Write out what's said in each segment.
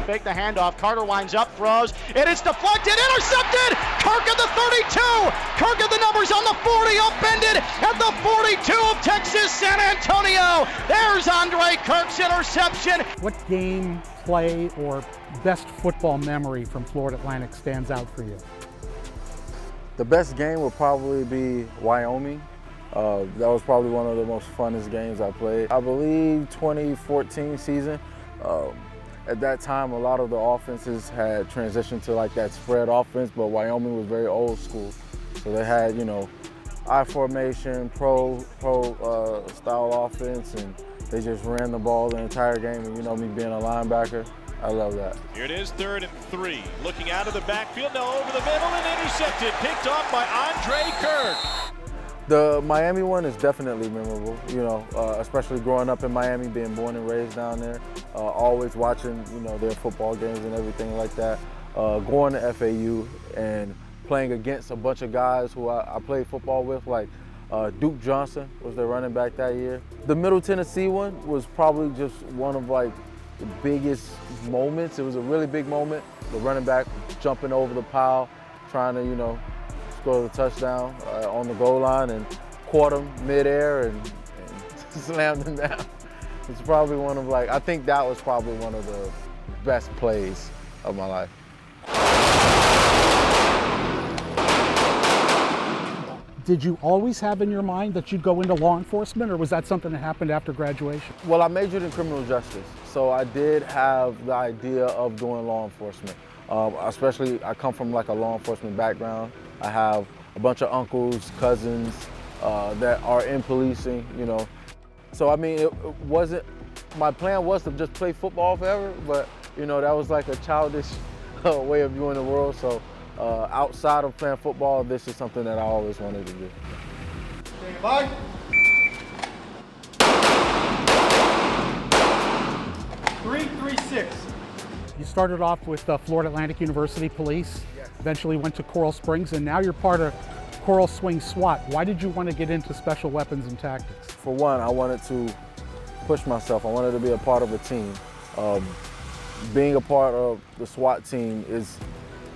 Fake the handoff. Carter winds up, throws. It is deflected, intercepted. Kirk at the 32. Kirk at the numbers on the 40, upended at the 42 of Texas San Antonio. There's Andre Kirk's interception. What game, play, or best football memory from Florida Atlantic stands out for you? The best game would probably be Wyoming. That was probably one of the most funnest games I played. I believe 2014 season. At that time, a lot of the offenses had transitioned to like that spread offense, but Wyoming was very old school. So they had, you know, I formation, pro style offense, and they just ran the ball the entire game. And you know, me being a linebacker, I love that. Here it is, 3rd and 3. Looking out of the backfield, now over the middle and intercepted. Picked off by Andre Kirk. The Miami one is definitely memorable, you know, especially growing up in Miami, being born and raised down there, always watching, you know, their football games and everything like that. Going to FAU and playing against a bunch of guys who I played football with, like Duke Johnson was their running back that year. The Middle Tennessee one was probably just one of like the biggest moments. It was a really big moment. The running back jumping over the pile, trying to, you know, score the touchdown on the goal line and caught him midair and slammed him down. It's probably one of like, I think that was probably one of the best plays of my life. Did you always have in your mind that you'd go into law enforcement, or was that something that happened after graduation? Well, I majored in criminal justice, so I did have the idea of doing law enforcement. Especially, I come from like a law enforcement background. I have a bunch of uncles, cousins that are in policing, you know. So I mean, it wasn't, my plan was to just play football forever, but you know, that was like a childish way of viewing the world. So outside of playing football, this is something that I always wanted to do. Stand by. Three, 6. You started off with Florida Atlantic University Police, eventually went to Coral Springs, and now you're part of Coral Swing SWAT. Why did you want to get into special weapons and tactics? For one, I wanted to push myself. I wanted to be a part of a team. Being a part of the SWAT team is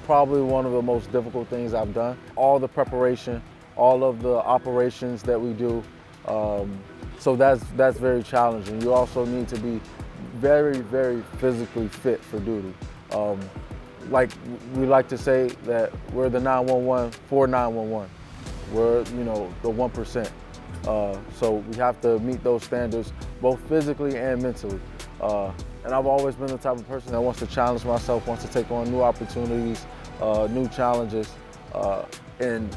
probably one of the most difficult things I've done. All the preparation, all of the operations that we do, so that's very challenging. You also need to be very, very physically fit for duty. Like we like to say that we're the 911 for 911. We're, you know, the 1%. So we have to meet those standards both physically and mentally. And I've always been the type of person that wants to challenge myself, wants to take on new opportunities, new challenges. And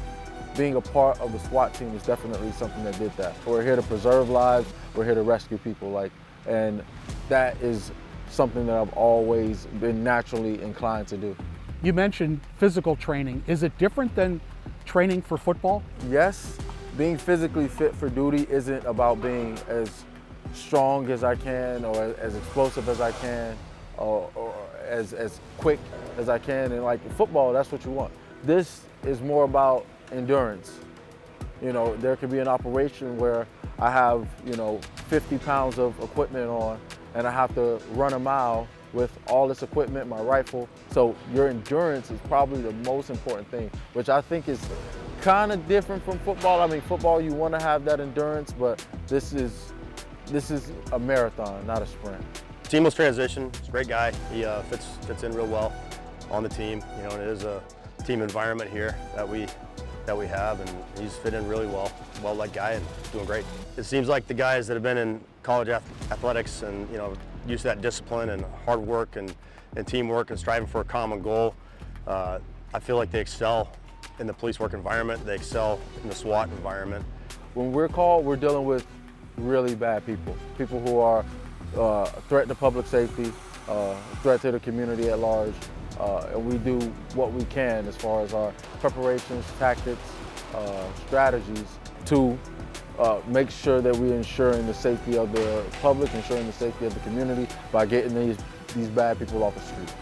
being a part of the SWAT team is definitely something that did that. We're here to preserve lives, we're here to rescue people, and that is something that I've always been naturally inclined to do. You mentioned physical training. Is it different than training for football? Yes, being physically fit for duty isn't about being as strong as I can or as explosive as I can or as quick as I can. And like football, that's what you want. This is more about endurance. You know, there could be an operation where I have, you know, 50 pounds of equipment on and I have to run a mile with all this equipment, my rifle. So your endurance is probably the most important thing, which I think is kind of different from football. I mean, football, you want to have that endurance, but this is a marathon, not a sprint. Seamless transition. He's a great guy. He fits in real well on the team. You know, and it is a team environment here that we have, and he's fit in really well-liked guy and doing great. It seems like the guys that have been in college athletics and, you know, used to that discipline and hard work and teamwork and striving for a common goal, I feel like they excel in the police work environment. They excel in the SWAT environment. When we're called, we're dealing with really bad people who are a threat to public safety, a threat to the community at large. And we do what we can as far as our preparations, tactics, strategies to make sure that we're ensuring the safety of the public, ensuring the safety of the community by getting these bad people off the street.